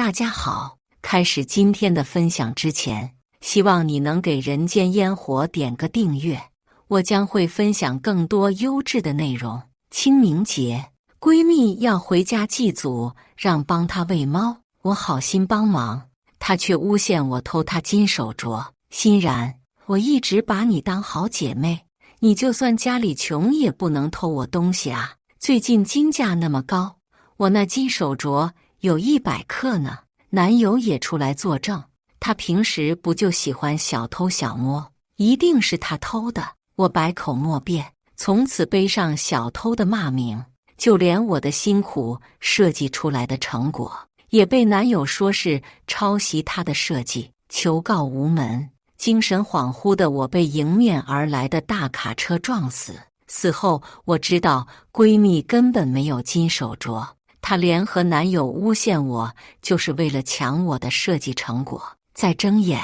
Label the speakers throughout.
Speaker 1: 大家好，开始今天的分享之前，希望你能给人间烟火点个订阅，我将会分享更多优质的内容。清明节，闺蜜要回家祭祖，让帮她喂猫，我好心帮忙，她却诬陷我偷她金手镯。欣然，我一直把你当好姐妹，你就算家里穷也不能偷我东西啊！最近金价那么高，我那金手镯有100克呢，男友也出来作证，他平时不就喜欢小偷小摸，一定是他偷的。我百口莫辩，从此背上小偷的骂名，就连我的辛苦设计出来的成果，也被男友说是抄袭他的设计，求告无门。精神恍惚的我被迎面而来的大卡车撞死。死后我知道闺蜜根本没有金手镯，她联合男友诬陷我，就是为了抢我的设计成果。再睁眼，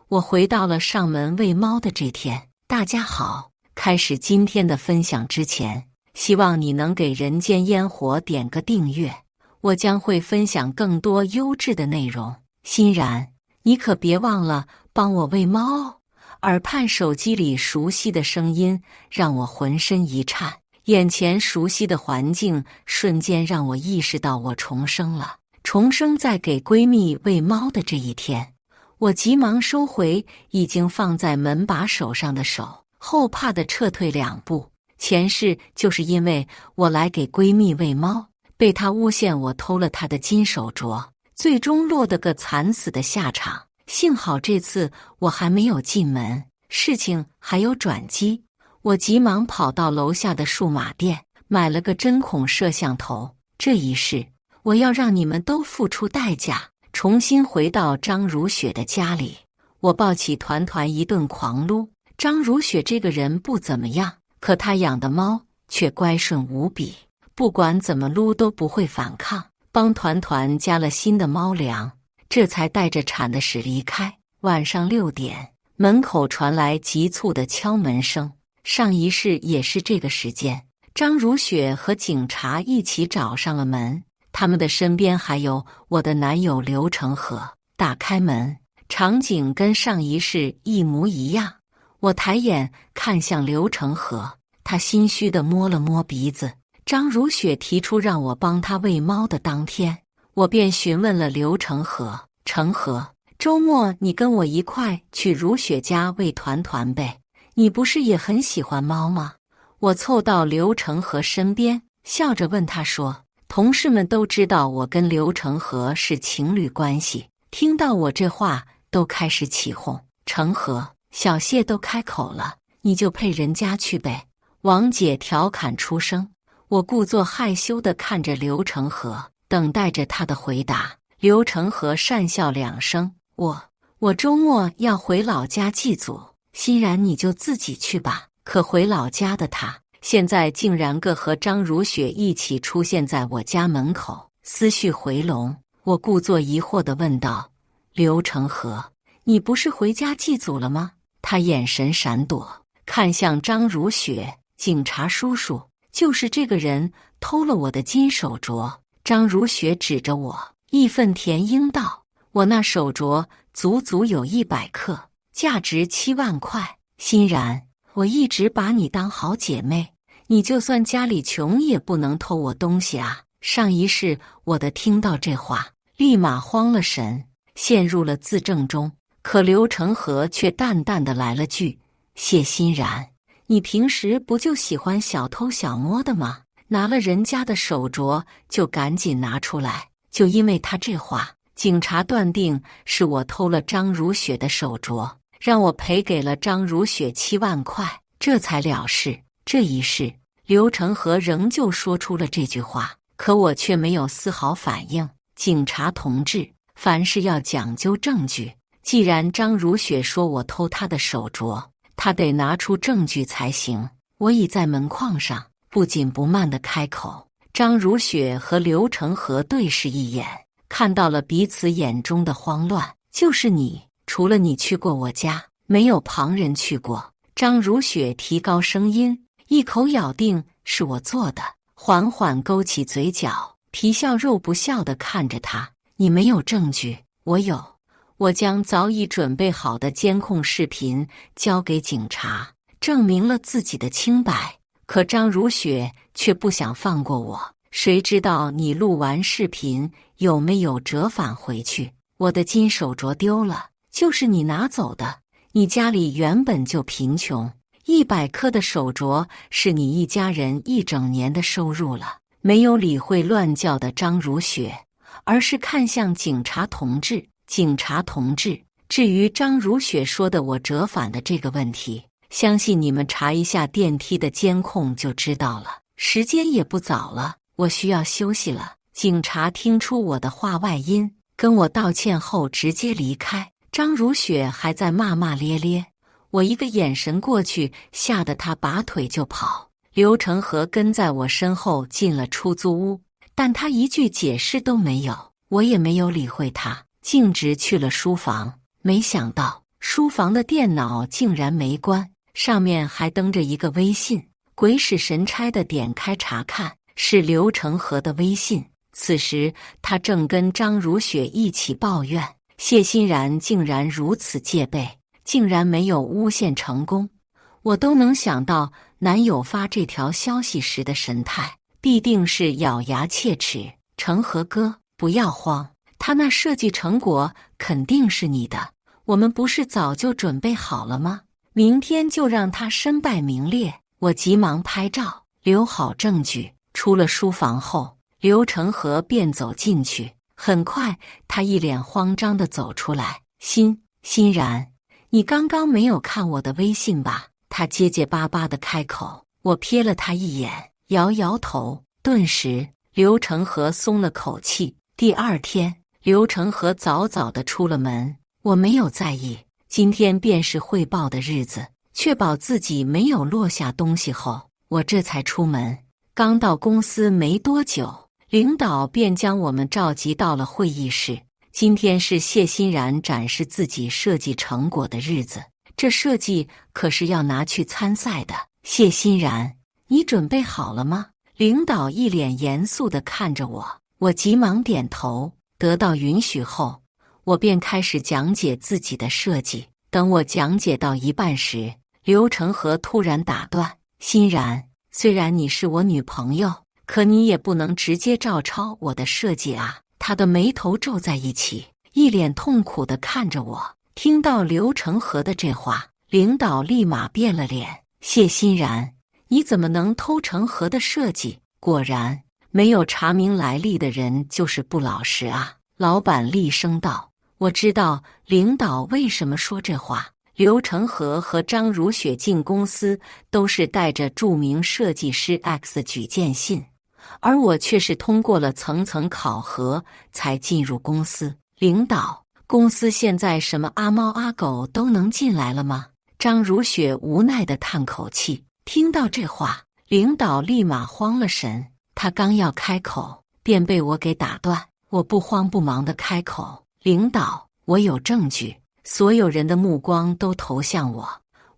Speaker 1: 我回到了上门喂猫的这天。大家好，开始今天的分享之前，希望你能给人间烟火点个订阅，我将会分享更多优质的内容。欣然，你可别忘了帮我喂猫哦。耳畔手机里熟悉的声音让我浑身一颤，眼前熟悉的环境瞬间让我意识到我重生了。重生在给闺蜜喂猫的这一天，我急忙收回已经放在门把手上的手，后怕地撤退2步。前世就是因为我来给闺蜜喂猫，被她诬陷我偷了她的金手镯，最终落得个惨死的下场。幸好这次我还没有进门，事情还有转机。我急忙跑到楼下的数码店，买了个针孔摄像头。这一世，我要让你们都付出代价。重新回到张如雪的家里，我抱起团团一顿狂撸。张如雪这个人不怎么样，可她养的猫却乖顺无比，不管怎么撸都不会反抗。帮团团加了新的猫粮，这才带着铲的屎离开。晚上6点，门口传来急促的敲门声。上一世也是这个时间，张如雪和警察一起找上了门，他们的身边还有我的男友刘成河。打开门，场景跟上一世一模一样。我抬眼看向刘成河，他心虚地摸了摸鼻子。张如雪提出让我帮她喂猫的当天，我便询问了刘成河：成河，周末你跟我一块去如雪家喂团团呗，你不是也很喜欢猫吗？我凑到刘成河身边，笑着问他说，同事们都知道我跟刘成河是情侣关系，听到我这话都开始起哄。成河，小谢都开口了，你就陪人家去呗。王姐调侃出声。我故作害羞地看着刘成河，等待着他的回答。刘成河讪笑2声，我周末要回老家祭祖，欣然你就自己去吧。可回老家的他，现在竟然和张如雪一起出现在我家门口，思绪回笼。我故作疑惑地问道：刘成河，你不是回家祭祖了吗？他眼神闪躲，看向张如雪，警察叔叔，就是这个人偷了我的金手镯。张如雪指着我，义愤填膺道：我那手镯足足有100克，价值7万块。欣然，我一直把你当好姐妹，你就算家里穷也不能偷我东西啊！上一世我的听到这话，立马慌了神，陷入了自证中。可刘成河却淡淡的来了句：谢欣然，你平时不就喜欢小偷小摸的吗？拿了人家的手镯就赶紧拿出来。就因为他这话，警察断定是我偷了张如雪的手镯，让我赔给了张如雪7万块，这才了事。这一世，刘成河仍旧说出了这句话，可我却没有丝毫反应。警察同志，凡事要讲究证据，既然张如雪说我偷她的手镯，她得拿出证据才行。我倚在门框上，不紧不慢地开口。张如雪和刘成河对视一眼，看到了彼此眼中的慌乱。就是你，除了你去过我家，没有旁人去过。张如雪提高声音，一口咬定是我做的，缓缓勾起嘴角，皮笑肉不笑地看着他。你没有证据，我有。我将早已准备好的监控视频交给警察，证明了自己的清白。可张如雪却不想放过我。谁知道你录完视频有没有折返回去？我的金手镯丢了，就是你拿走的。你家里原本就贫穷，100颗的手镯是你一家人一整年的收入了。没有理会乱叫的张如雪，而是看向警察同志。警察同志，至于张如雪说的我折返的这个问题，相信你们查一下电梯的监控就知道了。时间也不早了，我需要休息了。警察听出我的话外音，跟我道歉后直接离开。张如雪还在骂骂咧咧，我一个眼神过去，吓得他拔腿就跑。刘成河跟在我身后进了出租屋，但他一句解释都没有，我也没有理会他，径直去了书房。没想到书房的电脑竟然没关，上面还登着一个微信，鬼使神差地点开查看，是刘成河的微信。此时他正跟张如雪一起抱怨谢欣然竟然如此戒备，竟然没有诬陷成功。我都能想到男友发这条消息时的神态，必定是咬牙切齿。成河哥，不要慌，他那设计成果肯定是你的，我们不是早就准备好了吗？明天就让他身败名裂。我急忙拍照，留好证据。出了书房后，刘成河便走进去。很快，他一脸慌张地走出来。欣然，你刚刚没有看我的微信吧？他结结巴巴地开口。我瞥了他一眼，摇摇头。顿时，刘成河松了口气。第二天，刘成河早早地出了门。我没有在意，今天便是汇报的日子。确保自己没有落下东西后，我这才出门。刚到公司没多久，领导便将我们召集到了会议室。今天是谢欣然展示自己设计成果的日子，这设计可是要拿去参赛的。谢欣然，你准备好了吗？领导一脸严肃地看着我，我急忙点头。得到允许后，我便开始讲解自己的设计。等我讲解到一半时，刘成河突然打断：欣然，虽然你是我女朋友，可你也不能直接照抄我的设计啊！他的眉头皱在一起，一脸痛苦地看着我。听到刘成河的这话，领导立马变了脸：谢欣然，你怎么能偷成河的设计？果然，没有查明来历的人就是不老实啊！老板厉声道。我知道领导为什么说这话。刘成河和张如雪进公司都是带着著名设计师 X 举荐信，而我却是通过了层层考核才进入公司。领导，公司现在什么阿猫阿狗都能进来了吗？张如雪无奈地叹口气。听到这话，领导立马慌了神，他刚要开口，便被我给打断。我不慌不忙地开口：领导，我有证据。所有人的目光都投向我，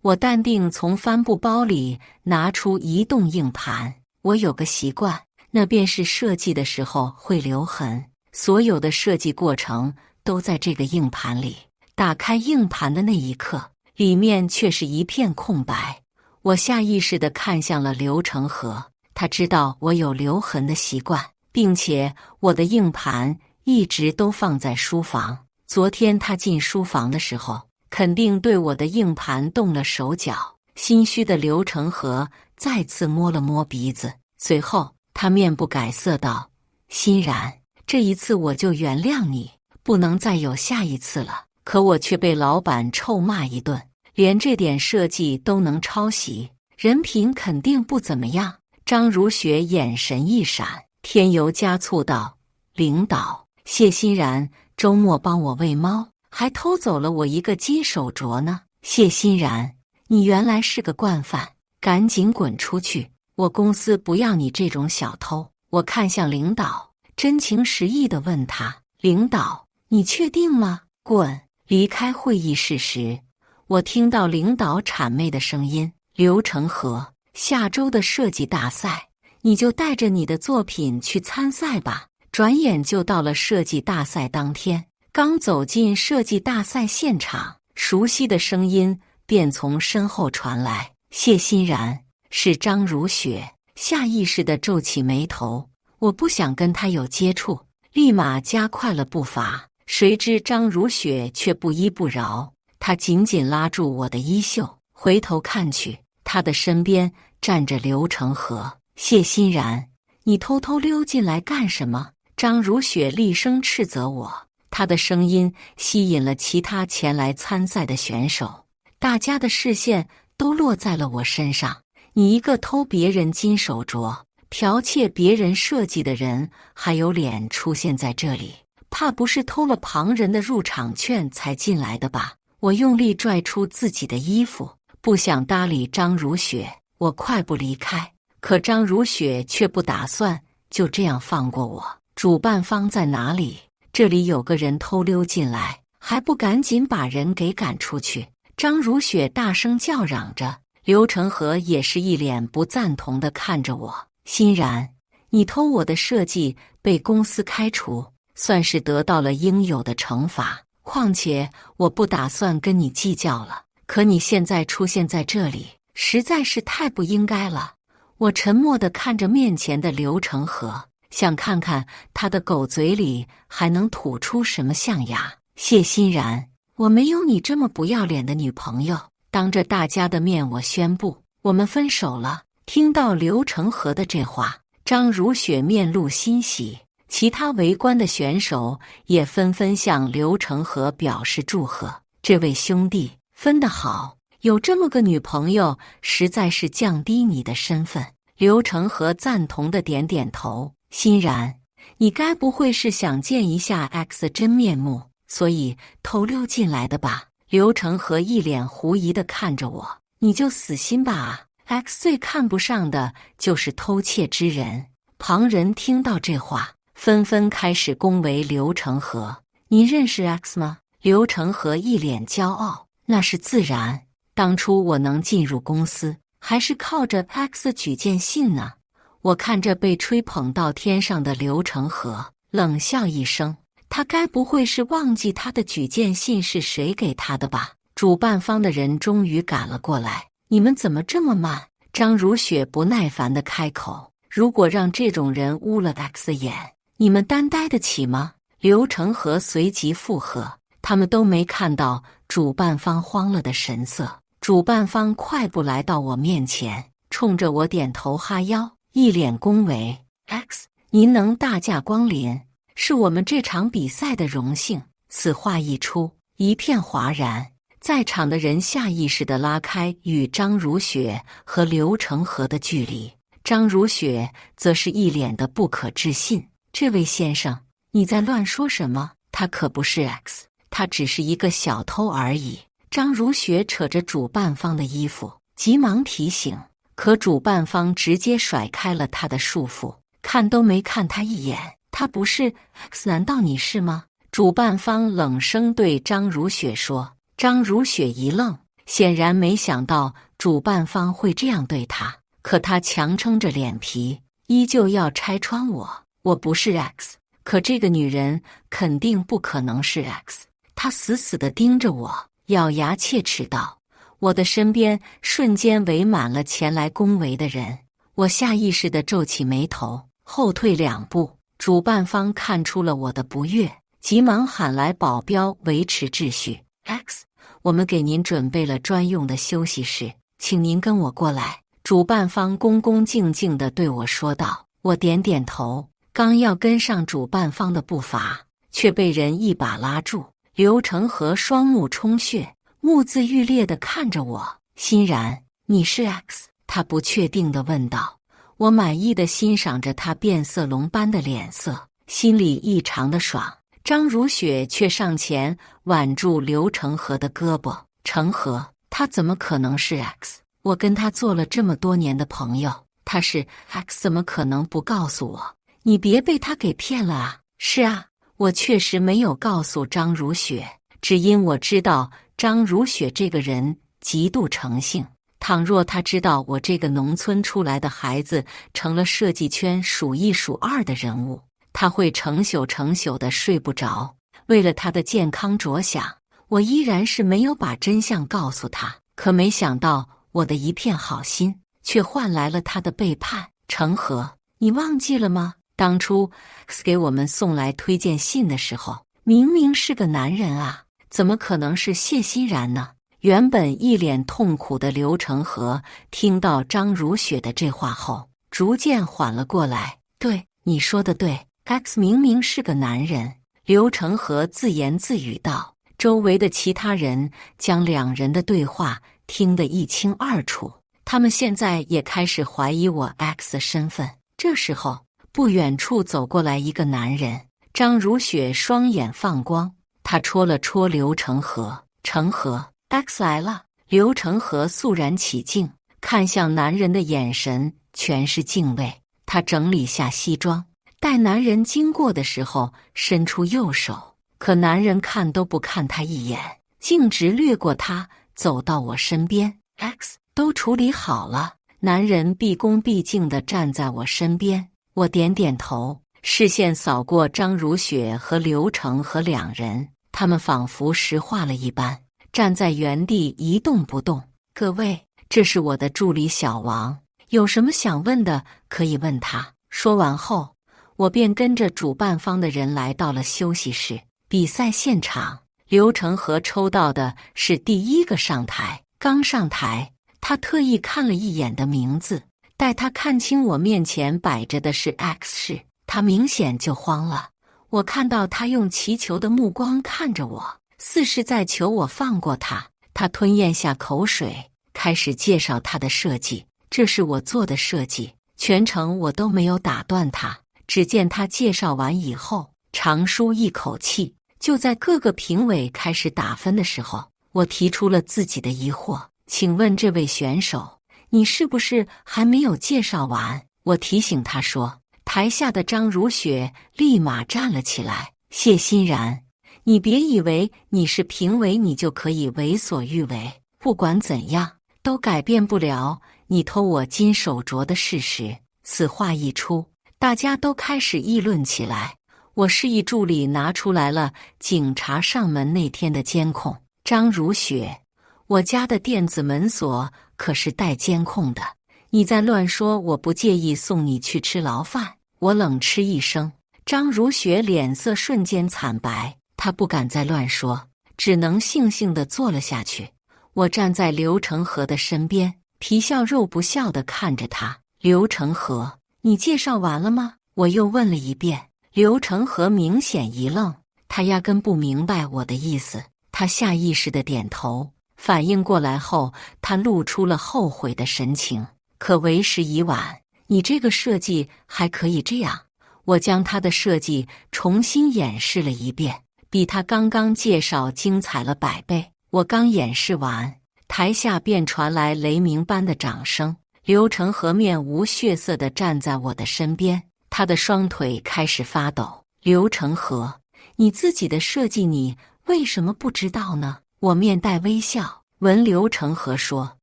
Speaker 1: 我淡定从帆布包里拿出移动硬盘。我有个习惯，那便是设计的时候会留痕，所有的设计过程都在这个硬盘里。打开硬盘的那一刻，里面却是一片空白。我下意识地看向了刘成河，他知道我有留痕的习惯，并且我的硬盘一直都放在书房。昨天他进书房的时候，肯定对我的硬盘动了手脚。心虚的刘成河再次摸了摸鼻子，随后他面不改色道：欣然，这一次我就原谅你，不能再有下一次了。可我却被老板臭骂一顿，连这点设计都能抄袭，人品肯定不怎么样。张如雪眼神一闪，添油加醋道：领导，谢欣然周末帮我喂猫，还偷走了我一个金手镯呢。谢欣然，你原来是个惯犯，赶紧滚出去！我公司不要你这种小偷。我看向领导，真情实意地问他：领导，你确定吗？滚！离开会议室时，我听到领导谄媚的声音：刘成河，下周的设计大赛，你就带着你的作品去参赛吧。转眼就到了设计大赛当天。刚走进设计大赛现场，熟悉的声音便从身后传来：“谢欣然。”是张如雪。下意识地皱起眉头，我不想跟他有接触，立马加快了步伐。谁知张如雪却不依不饶，她紧紧拉住我的衣袖，回头看去，她的身边站着刘成河。谢欣然，你偷偷溜进来干什么？张如雪厉声斥责我，她的声音吸引了其他前来参赛的选手，大家的视线都落在了我身上。你一个偷别人金手镯、剽窃别人设计的人，还有脸出现在这里？怕不是偷了旁人的入场券才进来的吧？我用力拽出自己的衣服，不想搭理张如雪，我快步离开。可张如雪却不打算就这样放过我。主办方在哪里？这里有个人偷溜进来，还不赶紧把人给赶出去？张如雪大声叫嚷着。刘成河也是一脸不赞同地看着我。欣然，你偷我的设计，被公司开除，算是得到了应有的惩罚。况且我不打算跟你计较了，可你现在出现在这里，实在是太不应该了。我沉默地看着面前的刘成河，想看看他的狗嘴里还能吐出什么象牙。谢欣然，我没有你这么不要脸的女朋友。当着大家的面，我宣布我们分手了。听到刘成河的这话，张如雪面露欣喜，其他围观的选手也纷纷向刘成河表示祝贺。这位兄弟分得好，有这么个女朋友，实在是降低你的身份。刘成河赞同的点点头。欣然，你该不会是想见一下 X 的真面目，所以偷溜进来的吧？刘成河一脸狐疑地看着我，你就死心吧啊 ！X 最看不上的就是偷窃之人。旁人听到这话，纷纷开始恭维刘成河。你认识 X 吗？刘成河一脸骄傲，那是自然。当初我能进入公司，还是靠着 X 的举荐信呢。我看着被吹捧到天上的刘成河，冷笑一声。他该不会是忘记他的举荐信是谁给他的吧？主办方的人终于赶了过来。你们怎么这么慢？张如雪不耐烦地开口。如果让这种人污了 X 的眼，你们担待得起吗？刘成河随即附和。他们都没看到主办方慌了的神色。主办方快步来到我面前，冲着我点头哈腰，一脸恭维。X， 您能大驾光临，是我们这场比赛的荣幸。此话一出，一片哗然，在场的人下意识地拉开与张如雪和刘成河的距离。张如雪则是一脸的不可置信：“这位先生，你在乱说什么？他可不是 X， 他只是一个小偷而已。”张如雪扯着主办方的衣服，急忙提醒，可主办方直接甩开了他的束缚，看都没看他一眼。他不是 X， 难道你是吗？主办方冷声对张如雪说。张如雪一愣，显然没想到主办方会这样对他，可他强撑着脸皮，依旧要拆穿我。我不是 X， 可这个女人肯定不可能是 X。她死死地盯着我，咬牙切齿道。我的身边瞬间围满了前来恭维的人，我下意识地皱起眉头，后退2步。主办方看出了我的不悦，急忙喊来保镖维持秩序。X， 我们给您准备了专用的休息室，请您跟我过来。主办方恭恭敬敬地对我说道。我点点头，刚要跟上主办方的步伐，却被人一把拉住。刘成河双目充血，目眦欲裂地看着我。欣然，你是 X？ 他不确定地问道。我满意地欣赏着他变色龙般的脸色，心里异常的爽。张如雪却上前挽住刘成河的胳膊。成河，他怎么可能是 X？ 我跟他做了这么多年的朋友，他是 X 怎么可能不告诉我？你别被他给骗了啊！是啊，我确实没有告诉张如雪，只因我知道张如雪这个人极度诚信。倘若他知道我这个农村出来的孩子成了设计圈数一数二的人物，他会成宿成宿的睡不着。为了他的健康着想，我依然是没有把真相告诉他。可没想到，我的一片好心却换来了他的背叛。成河，你忘记了吗？当初 X 给我们送来推荐信的时候，明明是个男人啊，怎么可能是谢欣然呢？原本一脸痛苦的刘成河听到张如雪的这话后，逐渐缓了过来。对，你说的对， X 明明是个男人。刘成河自言自语道。周围的其他人将两人的对话听得一清二楚，他们现在也开始怀疑我 X 的身份。这时候，不远处走过来一个男人，张如雪双眼放光，他戳了戳刘成河。成河， X 来了。刘成河肃然起敬，看向男人的眼神全是敬畏。他整理下西装，待男人经过的时候伸出右手，可男人看都不看他一眼，径直掠过他，走到我身边。X 都处理好了。男人毕恭毕敬地站在我身边，我点点头，视线扫过张如雪和刘成和两人，他们仿佛石化了一般，站在原地一动不动。各位，这是我的助理小王，有什么想问的可以问他。说完后，我便跟着主办方的人来到了休息室。比赛现场，刘成河抽到的是第一个上台。刚上台，他特意看了一眼的名字，待他看清我面前摆着的是 X 时，他明显就慌了。我看到他用祈求的目光看着我，似是在求我放过他。他吞咽下口水，开始介绍他的设计。这是我做的设计，全程我都没有打断他。只见他介绍完以后，长舒一口气。就在各个评委开始打分的时候，我提出了自己的疑惑。请问这位选手，你是不是还没有介绍完？我提醒他说。台下的张如雪立马站了起来。谢欣然，你别以为你是评委你就可以为所欲为，不管怎样都改变不了你偷我金手镯的事实。此话一出，大家都开始议论起来。我示意助理拿出来了警察上门那天的监控。张如雪，我家的电子门锁可是带监控的，你在乱说我不介意送你去吃牢饭。我冷嗤一声。张如雪脸色瞬间惨白，她不敢再乱说，只能悻悻地坐了下去。我站在刘成河的身边，皮笑肉不笑地看着他。刘成河，你介绍完了吗？我又问了一遍。刘成河明显一愣，他压根不明白我的意思。他下意识地点头，反应过来后，他露出了后悔的神情。可为时已晚，你这个设计还可以这样。我将他的设计重新演示了一遍，比他刚刚介绍精彩了100倍。我刚演示完，台下便传来雷鸣般的掌声。刘成河面无血色地站在我的身边，他的双腿开始发抖。刘成河，你自己的设计你为什么不知道呢？我面带微笑，闻刘成河说。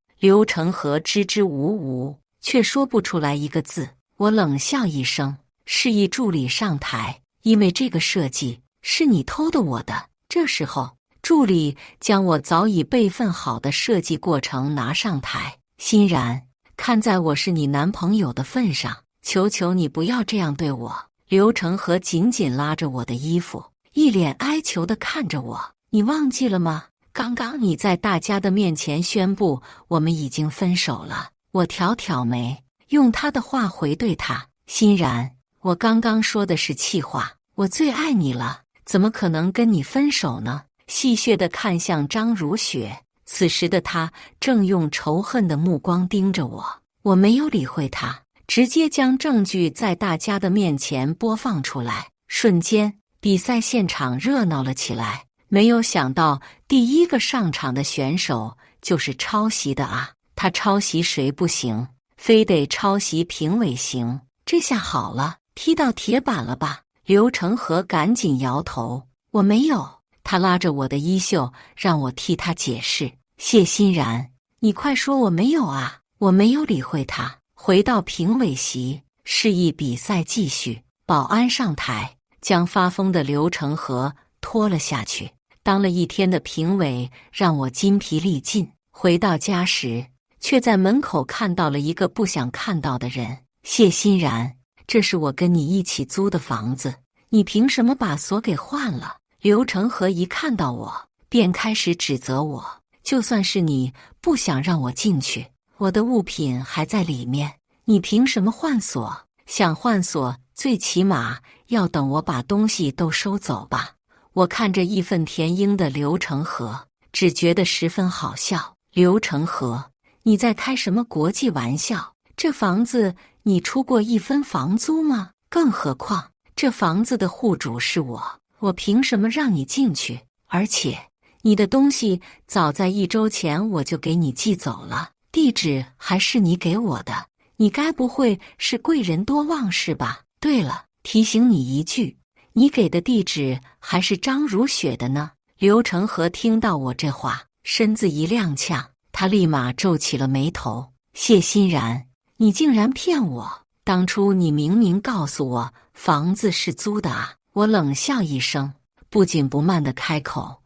Speaker 1: 刘成河支支吾吾，却说不出来一个字。我冷笑一声，示意助理上台，因为这个设计是你偷的我的。这时候，助理将我早已备份好的设计过程拿上台。欣然，看在我是你男朋友的份上，求求你不要这样对我。刘成河紧紧拉着我的衣服，一脸哀求地看着我。你忘记了吗？刚刚你在大家的面前宣布我们已经分手了。我挑挑眉，用他的话回对他。欣然，我刚刚说的是气话，我最爱你了，怎么可能跟你分手呢？戏谑地看向张如雪，此时的她正用仇恨的目光盯着我。我没有理会她，直接将证据在大家的面前播放出来。瞬间，比赛现场热闹了起来。没有想到，第一个上场的选手就是抄袭的啊！他抄袭谁不行，非得抄袭评委行。这下好了，踢到铁板了吧？刘成河赶紧摇头，我没有。他拉着我的衣袖，让我替他解释。谢欣然，你快说我没有啊！我没有理会他，回到评委席，示意比赛继续。保安上台，将发疯的刘成河拖了下去。当了一天的评委让我筋疲力尽，回到家时，却在门口看到了一个不想看到的人。谢欣然，这是我跟你一起租的房子，你凭什么把锁给换了？刘成河一看到我，便开始指责我，就算是你不想让我进去，我的物品还在里面，你凭什么换锁？想换锁，最起码要等我把东西都收走吧。我看着义愤填膺的刘成河，只觉得十分好笑。刘成河，你在开什么国际玩笑？这房子你出过1分房租吗？更何况这房子的户主是我凭什么让你进去？而且你的东西早在1周前我就给你寄走了，地址还是你给我的，你该不会是贵人多忘事吧？对了，提醒你一句，你给的地址还是张如雪的呢。刘成河听到我这话，身子一踉跄，他立马皱起了眉头。谢欣然，你竟然骗我！当初你明明告诉我房子是租的啊！我冷笑一声，不紧不慢地开口，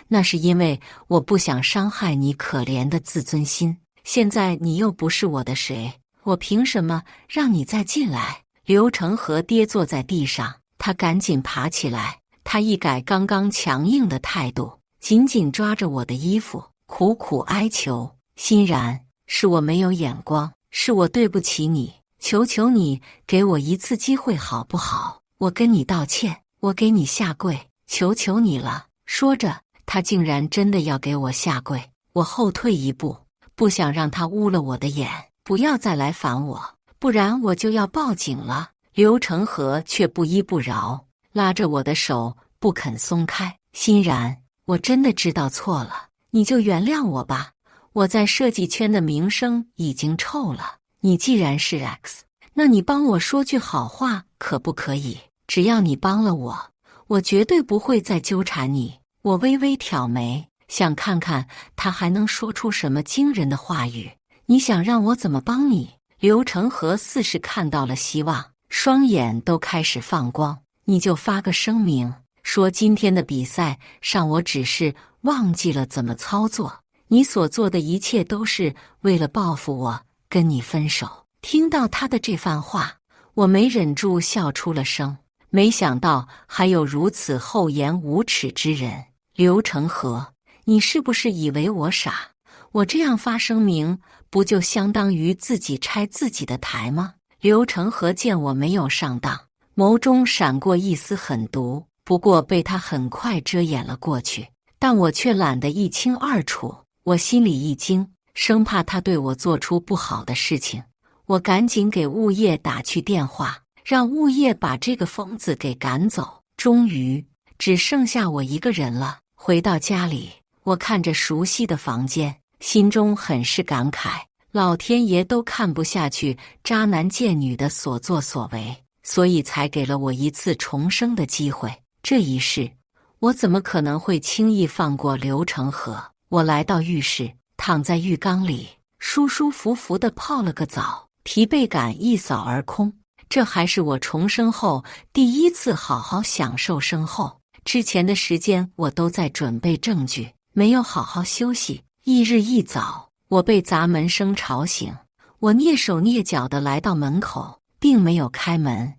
Speaker 1: 那是因为我不想伤害你可怜的自尊心。现在你又不是我的谁，我凭什么让你再进来？刘成河跌坐在地上，他赶紧爬起来，他一改刚刚强硬的态度，紧紧抓着我的衣服，苦苦哀求：欣然，是我没有眼光，是我对不起你，求求你给我一次机会好不好？我跟你道歉，我给你下跪，求求你了。说着，他竟然真的要给我下跪。我后退一步，不想让他污了我的眼，不要再来烦我，不然我就要报警了。刘成河却不依不饶，拉着我的手不肯松开。欣然，我真的知道错了，你就原谅我吧。我在设计圈的名声已经臭了，你既然是 X， 那你帮我说句好话可不可以？只要你帮了我，我绝对不会再纠缠你。我微微挑眉，想看看他还能说出什么惊人的话语。你想让我怎么帮你？刘成河似是看到了希望，双眼都开始放光。你就发个声明，说今天的比赛上我只是忘记了怎么操作，你所做的一切都是为了报复我，跟你分手。听到他的这番话，我没忍住笑出了声。没想到还有如此厚颜无耻之人。刘成河，你是不是以为我傻？我这样发声明，不就相当于自己拆自己的台吗？刘成河见我没有上当，眸中闪过一丝狠毒，不过被他很快遮掩了过去。但我却懒得一清二楚，我心里一惊，生怕他对我做出不好的事情。我赶紧给物业打去电话，让物业把这个疯子给赶走。终于只剩下我一个人了。回到家里，我看着熟悉的房间，心中很是感慨，老天爷都看不下去渣男贱女的所作所为，所以才给了我一次重生的机会。这一世，我怎么可能会轻易放过刘成河？我来到浴室，躺在浴缸里，舒舒服服地泡了个澡，疲惫感一扫而空。这还是我重生后第一次好好享受生后。之前的时间我都在准备证据，没有好好休息。翌日一早，我被砸门声吵醒，我蹑手蹑脚地来到门口，并没有开门，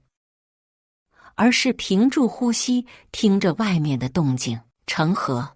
Speaker 1: 而是屏住呼吸，听着外面的动静。成河，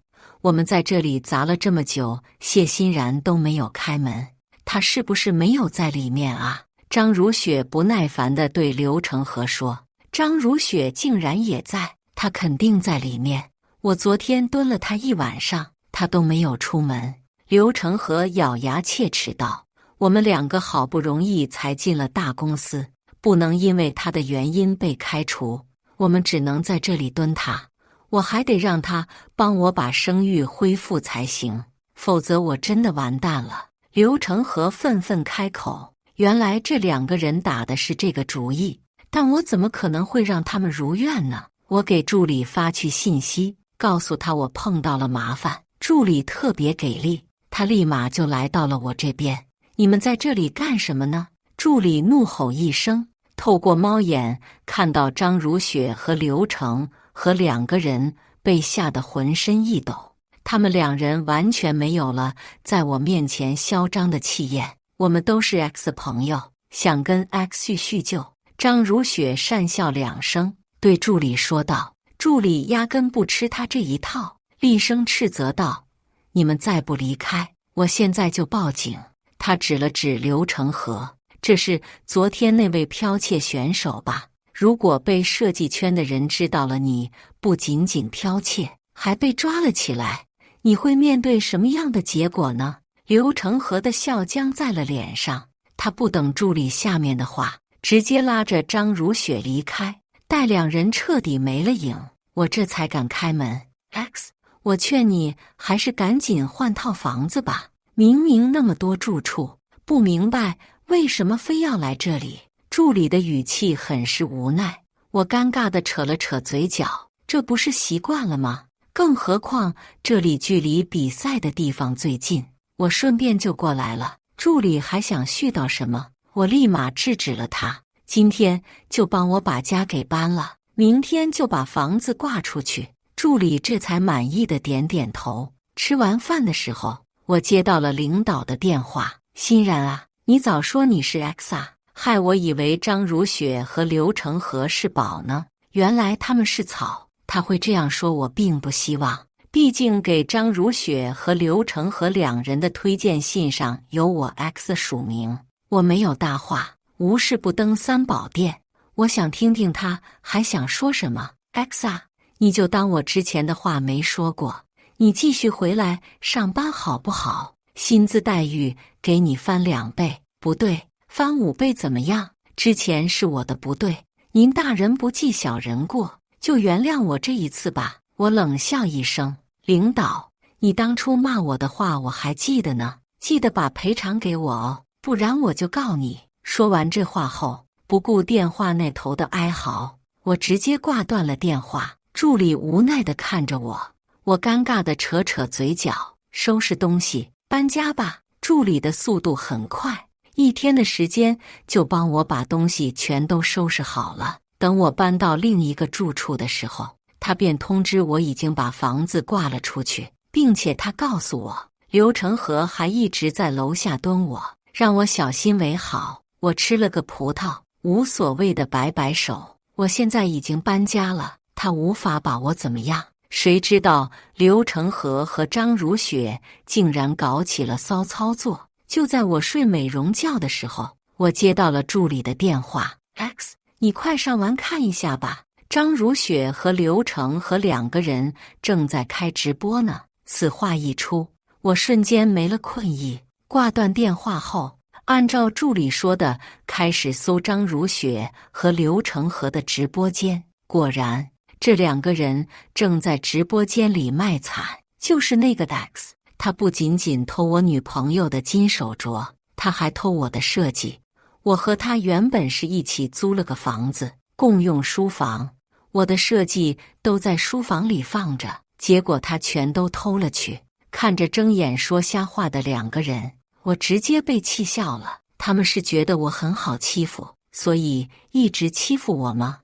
Speaker 1: 我们在这里砸了这么久，谢欣然都没有开门，他是不是没有在里面啊？张如雪不耐烦地对刘成河说。张如雪竟然也在，他肯定在里面。我昨天蹲了他一晚上，他都没有出门。刘成河咬牙切齿道：我们2个好不容易才进了大公司，不能因为他的原因被开除，我们只能在这里蹲他，我还得让他帮我把声誉恢复才行，否则我真的完蛋了。刘成河愤愤开口，原来这2个人打的是这个主意，但我怎么可能会让他们如愿呢？我给助理发去信息，告诉他我碰到了麻烦。助理特别给力，他立马就来到了我这边。你们在这里干什么呢？助理怒吼一声，透过猫眼看到张如雪和刘成和2个人被吓得浑身一抖，他们2人完全没有了在我面前嚣张的气焰。我们都是 X 的朋友，想跟 X 叙旧。张如雪讪笑2声，对助理说道。助理压根不吃他这一套，厉声斥责道：“你们再不离开，我现在就报警。”他指了指刘成河：“这是昨天那位剽窃选手吧？如果被设计圈的人知道了你不仅仅剽窃，还被抓了起来，你会面对什么样的结果呢？”刘成河的笑僵在了脸上，他不等助理下面的话，直接拉着张如雪离开，待2人彻底没了影，我这才敢开门。X， 我劝你还是赶紧换套房子吧，明明那么多住处，不明白为什么非要来这里。助理的语气很是无奈，我尴尬地扯了扯嘴角，这不是习惯了吗？更何况这里距离比赛的地方最近，我顺便就过来了。助理还想絮叨什么，我立马制止了他。今天就帮我把家给搬了，明天就把房子挂出去。助理这才满意的点点头。吃完饭的时候，我接到了领导的电话。欣然啊，你早说你是 X 啊，害我以为张如雪和刘成河是宝呢，原来他们是草。他会这样说我并不希望，毕竟给张如雪和刘成河2人的推荐信上有我 X 署名。我没有大话，无事不登三宝殿。我想听听他还想说什么。X 啊，你就当我之前的话没说过，你继续回来上班好不好？薪资待遇给你翻2倍，不对，翻5倍怎么样？之前是我的不对，您大人不计小人过，就原谅我这一次吧。我冷笑一声，领导，你当初骂我的话我还记得呢，记得把赔偿给我哦，不然我就告你。说完这话后，不顾电话那头的哀嚎，我直接挂断了电话。助理无奈地看着我，我尴尬地扯扯嘴角，收拾东西搬家吧。助理的速度很快，1天的时间就帮我把东西全都收拾好了。等我搬到另一个住处的时候，他便通知我已经把房子挂了出去，并且他告诉我，刘成河还一直在楼下蹲我，让我小心为好。我吃了个葡萄，无所谓的摆摆手。我现在已经搬家了，他无法把我怎么样。谁知道刘成河和张如雪竟然搞起了骚操作。就在我睡美容觉的时候，我接到了助理的电话。X， 你快上完看一下吧，张如雪和刘成和2个人正在开直播呢。此话一出，我瞬间没了困意。挂断电话后，按照助理说的，开始搜张如雪和刘成河的直播间。果然，这2个人正在直播间里卖惨，就是那个 X， 他不仅仅偷我女朋友的金手镯，他还偷我的设计。我和他原本是一起租了个房子，共用书房，我的设计都在书房里放着，结果他全都偷了去。看着睁眼说瞎话的2个人，我直接被气笑了。他们是觉得我很好欺负，所以一直欺负我吗？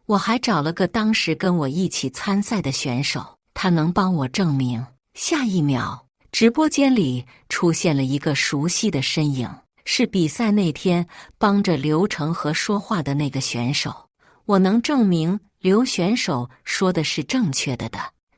Speaker 1: 我还找了个当时跟我一起参赛的选手，他能帮我证明。下一秒，直播间里出现了一个熟悉的身影，是比赛那天帮着刘成河说话的那个选手。我能证明刘选手说的是正确的。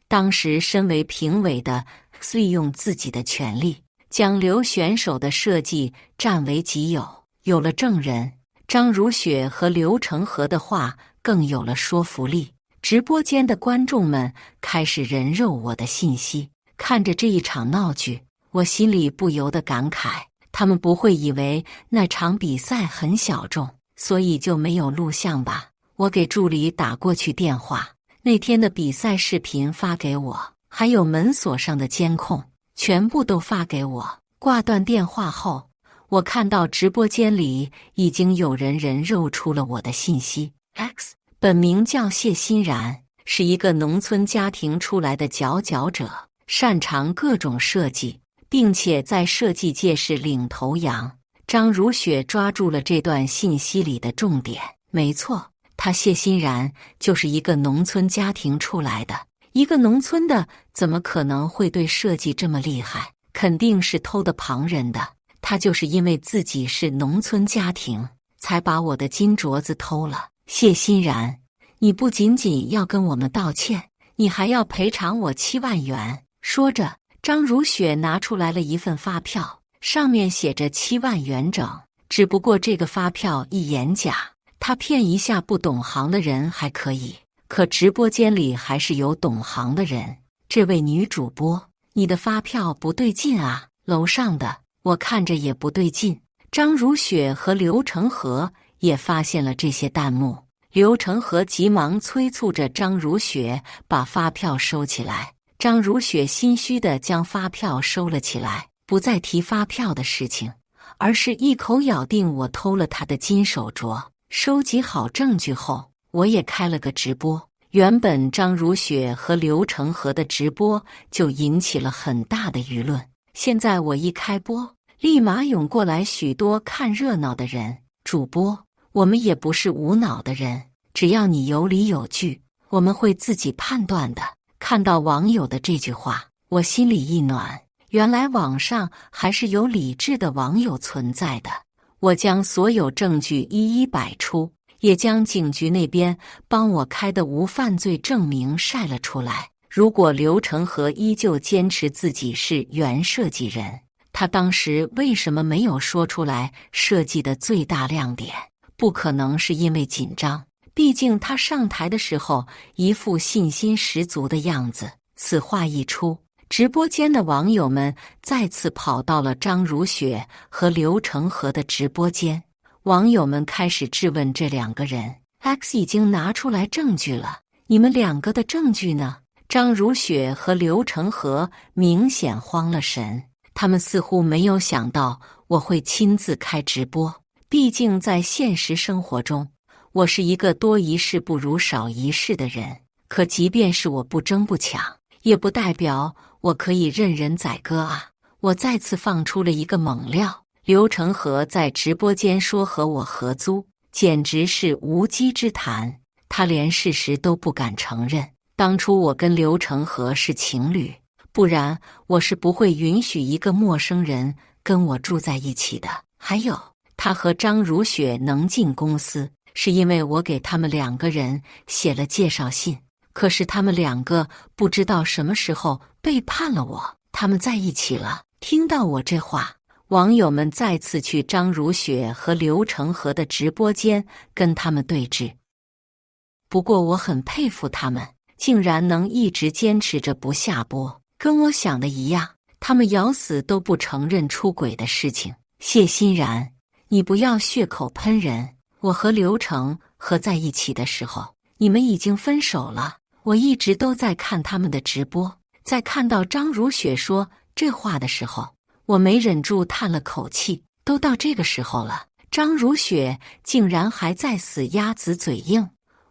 Speaker 1: 当时身为评委的 X 利用自己的权利，将刘选手的设计占为己有。有了证人，张如雪和刘成河的话更有了说服力。直播间的观众们开始人肉我的信息。看着这一场闹剧，我心里不由得感慨，他们不会以为那场比赛很小众，所以就没有录像吧。我给助理打过去电话，那天的比赛视频发给我，还有门锁上的监控，全部都发给我。挂断电话后，我看到直播间里已经有人人肉出了我的信息。X 本名叫谢欣然，是一个农村家庭出来的佼佼者，擅长各种设计，并且在设计界是领头羊。张如雪抓住了这段信息里的重点，没错，他谢欣然就是一个农村家庭出来的，一个农村的怎么可能会对设计这么厉害？肯定是偷的旁人的。他就是因为自己是农村家庭，才把我的金镯子偷了。谢欣然，你不仅仅要跟我们道歉，你还要赔偿我7万元。说着，张如雪拿出来了一份发票，上面写着7万元整。只不过这个发票一眼假，他骗一下不懂行的人还可以，可直播间里还是有懂行的人。这位女主播，你的发票不对劲啊！楼上的我看着也不对劲。张如雪和刘成河也发现了这些弹幕，刘成河急忙催促着张如雪把发票收起来。张如雪心虚地将发票收了起来，不再提发票的事情，而是一口咬定我偷了他的金手镯。收集好证据后，我也开了个直播。原本张如雪和刘成河的直播就引起了很大的舆论，现在我一开播，立马涌过来许多看热闹的人。主播，我们也不是无脑的人，只要你有理有据，我们会自己判断的。看到网友的这句话，我心里一暖，原来网上还是有理智的网友存在的。我将所有证据一一摆出，也将警局那边帮我开的无犯罪证明晒了出来。如果刘成河依旧坚持自己是原设计人，他当时为什么没有说出来设计的最大亮点？不可能是因为紧张，毕竟他上台的时候一副信心十足的样子。此话一出，直播间的网友们再次跑到了张如雪和刘成河的直播间，网友们开始质问这两个人。 X 已经拿出来证据了，你们两个的证据呢？张如雪和刘成河明显慌了神，他们似乎没有想到我会亲自开直播。毕竟在现实生活中，我是一个多一事不如少一事的人，可即便是我不争不抢，也不代表我可以任人宰割啊！我再次放出了一个猛料，刘成河在直播间说和我合租，简直是无稽之谈，他连事实都不敢承认。当初我跟刘成河是情侣，不然我是不会允许一个陌生人跟我住在一起的。还有，他和张如雪能进公司，是因为我给他们两个人写了介绍信，可是他们两个不知道什么时候背叛了我，他们在一起了。听到我这话，网友们再次去张如雪和刘成河的直播间跟他们对峙。不过我很佩服他们，竟然能一直坚持着不下播，跟我想的一样，他们咬死都不承认出轨的事情。谢欣然，你不要血口喷人，我和刘成河在一起的时候，你们已经分手了。我一直都在看他们的直播，在看到张如雪说这话的时候，我没忍住叹了口气。都到这个时候了，张如雪竟然还在死鸭子嘴硬。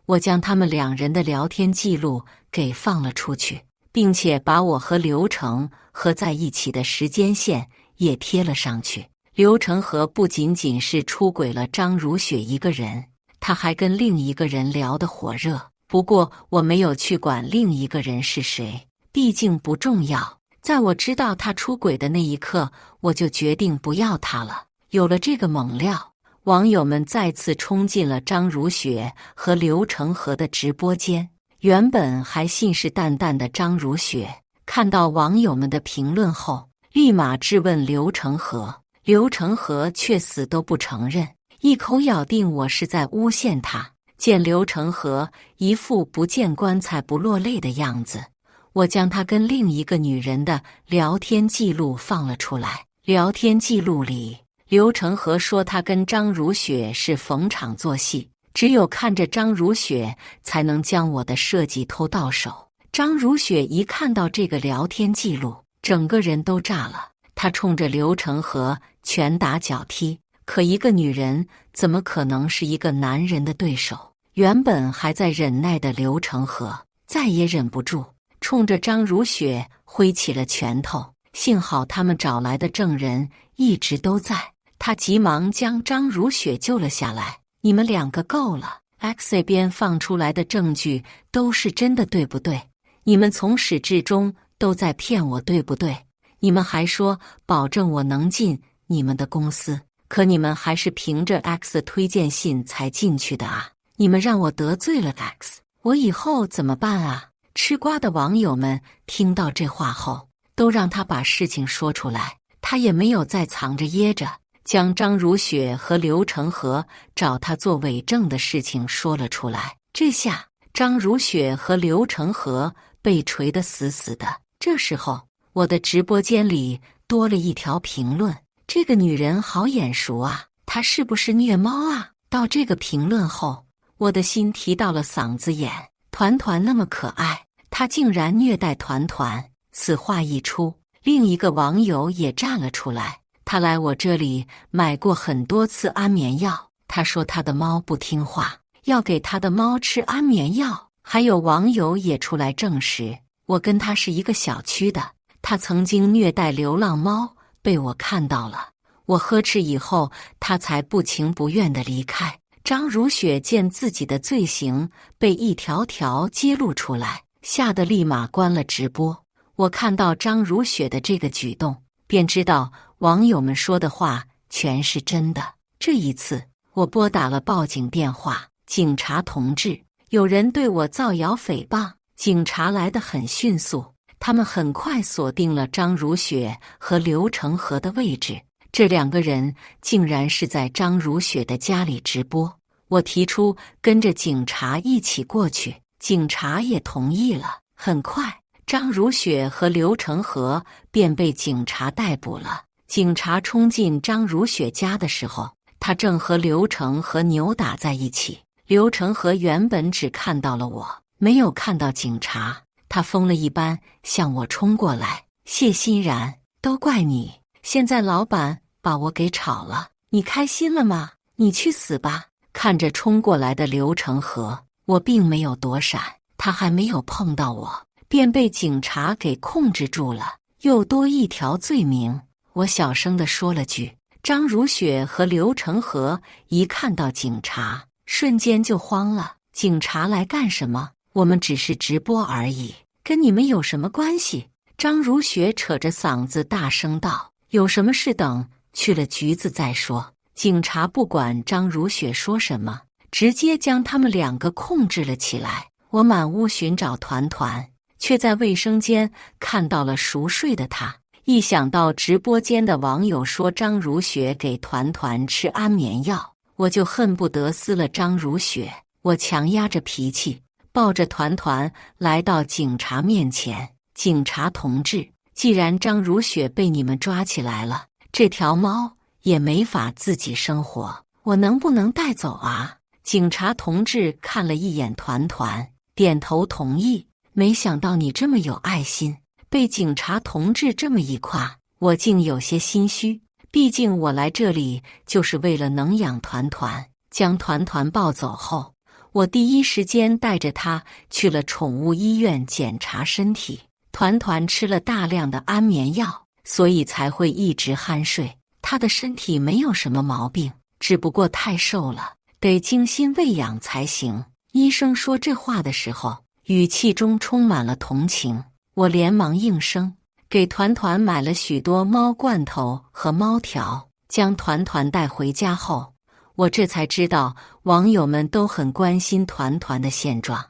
Speaker 1: 我将他们两人的聊天记录给放了出去，并且把我和刘成河在一起的时间线也贴了上去。刘成河不仅仅是出轨了张如雪一个人，他还跟另一个人聊得火热。不过我没有去管另一个人是谁，毕竟不重要。在我知道他出轨的那一刻，我就决定不要他了。有了这个猛料，网友们再次冲进了张如雪和刘成河的直播间。原本还信誓旦旦的张如雪，看到网友们的评论后，立马质问刘成河。刘成河却死都不承认，一口咬定我是在诬陷他。见刘成河一副不见棺材不落泪的样子，我将他跟另一个女人的聊天记录放了出来。聊天记录里，刘成河说他跟张如雪是逢场作戏，只有看着张如雪才能将我的设计偷到手。张如雪一看到这个聊天记录，整个人都炸了，她冲着刘成河拳打脚踢。可一个女人怎么可能是一个男人的对手？原本还在忍耐的刘成河再也忍不住，冲着张如雪挥起了拳头。幸好他们找来的证人一直都在，他急忙将张如雪救了下来。你们两个够了， X 那边放出来的证据都是真的，对不对？你们从始至终都在骗我，对不对？你们还说保证我能进你们的公司，可你们还是凭着 X 的推荐信才进去的啊！你们让我得罪了 X， 我以后怎么办啊？吃瓜的网友们听到这话后，都让他把事情说出来，他也没有再藏着掖着，将张如雪和刘成河找他做伪证的事情说了出来。这下张如雪和刘成河被锤得死死的。这时候，我的直播间里多了一条评论：这个女人好眼熟啊，她是不是虐猫啊？到这个评论后，我的心提到了嗓子眼。团团那么可爱，她竟然虐待团团。此话一出，另一个网友也站了出来。他来我这里买过很多次安眠药，他说他的猫不听话，要给他的猫吃安眠药。还有网友也出来证实，我跟他是一个小区的，他曾经虐待流浪猫，被我看到了。我呵斥以后，他才不情不愿地离开。张如雪见自己的罪行被一条条揭露出来，吓得立马关了直播。我看到张如雪的这个举动，便知道网友们说的话全是真的。这一次，我拨打了报警电话，警察同志，有人对我造谣诽谤。警察来得很迅速，他们很快锁定了张如雪和刘成河的位置。这两个人竟然是在张如雪的家里直播。我提出跟着警察一起过去，警察也同意了。很快，张如雪和刘成河便被警察逮捕了。警察冲进张如雪家的时候，他正和刘成河扭打在一起。刘成河原本只看到了我，没有看到警察，他疯了一般向我冲过来。谢欣然，都怪你，现在老板把我给炒了，你开心了吗？你去死吧！看着冲过来的刘成河，我并没有躲闪，他还没有碰到我，便被警察给控制住了，又多一条罪名。我小声地说了句。张如雪和刘成河一看到警察，瞬间就慌了。警察来干什么？我们只是直播而已，跟你们有什么关系？张如雪扯着嗓子大声道：有什么事等去了局子再说。警察不管张如雪说什么，直接将他们两个控制了起来。我满屋寻找团团，却在卫生间看到了熟睡的他。一想到直播间的网友说张如雪给团团吃安眠药，我就恨不得撕了张如雪。我强压着脾气，抱着团团来到警察面前。警察同志，既然张如雪被你们抓起来了，这条猫也没法自己生活，我能不能带走啊？警察同志看了一眼团团，点头同意。没想到你这么有爱心，被警察同志这么一夸，我竟有些心虚。毕竟我来这里就是为了能养团团。将团团抱走后，我第一时间带着他去了宠物医院检查身体。团团吃了大量的安眠药，所以才会一直酣睡。他的身体没有什么毛病，只不过太瘦了，得精心喂养才行。医生说这话的时候，语气中充满了同情。我连忙应声，给团团买了许多猫罐头和猫条。将团团带回家后，我这才知道网友们都很关心团团的现状。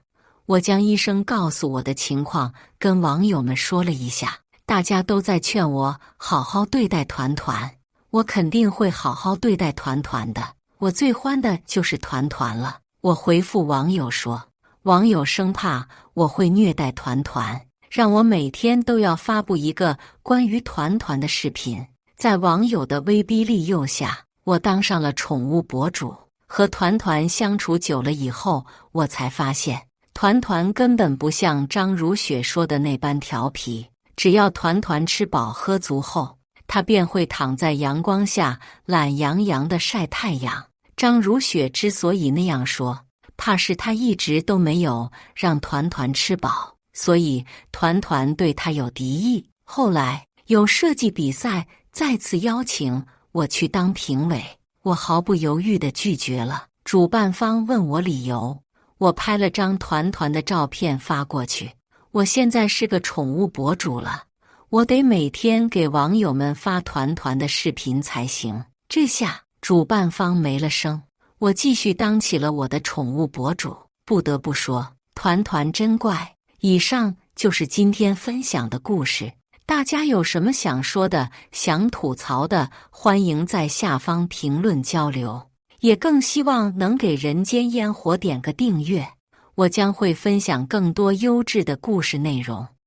Speaker 1: 我将医生告诉我的情况跟网友们说了一下，大家都在劝我好好对待团团。我肯定会好好对待团团的，我最欢的就是团团了。我回复网友说，网友生怕我会虐待团团，让我每天都要发布一个关于团团的视频。在网友的威逼利诱下，我当上了宠物博主。和团团相处久了以后，我才发现团团根本不像张如雪说的那般调皮。只要团团吃饱喝足后，他便会躺在阳光下懒洋洋地晒太阳。张如雪之所以那样说，怕是他一直都没有让团团吃饱，所以团团对他有敌意。后来有设计比赛再次邀请我去当评委，我毫不犹豫地拒绝了。主办方问我理由，我拍了张团团的照片发过去。我现在是个宠物博主了，我得每天给网友们发团团的视频才行。这下主办方没了声，我继续当起了我的宠物博主。不得不说，团团真怪。以上就是今天分享的故事，大家有什么想说的、想吐槽的，欢迎在下方评论交流。也更希望能给人间烟火点个订阅，我将会分享更多优质的故事内容。